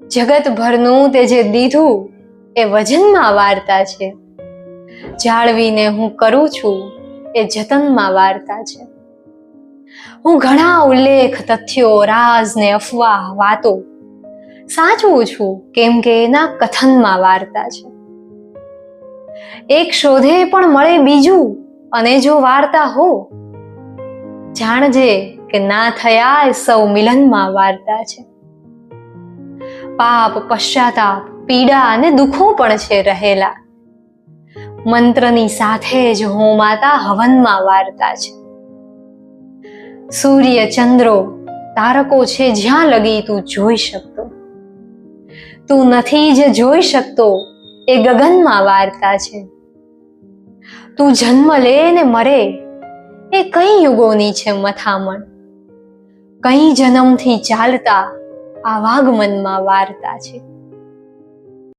જગતભરનું તે જે દીધું એ વજનમાં વાર્તા છે. જાળવીને હું કરું છું એ જતનમાં વાર્તા છે. હું ઘણા ઉલ્લેખ, તથ્યો, રાઝ ને અફવા, વાતો સાચવું છું કેમ કે એના કથનમાં વાર્તા છે. એક શોધે પણ મળે બીજું, અને જો વાર્તા હો, જાણજે કે ના થયા એ સૌ મિલનમાં વાર્તા છે. પાપ, પશ્ચાતાપ, પીડા અને દુઃખો પણ છે રહેલા, મંત્રની સાથે જ હોમાતા હવનમાં વાર્તા છે. સૂર્ય, ચંદ્રો, તારકો છે જ્યાં લગી તું જોઈ શકતો, તું નથી જે જોઈ શકતો એ ગગનમાં વાર્તા છે. તું જન્મ લે ને મરે એ કઈ યુગોની છે મથામણ, કઈ જન્મથી ચાલતા આવાગમનમાં વાર્તા છે.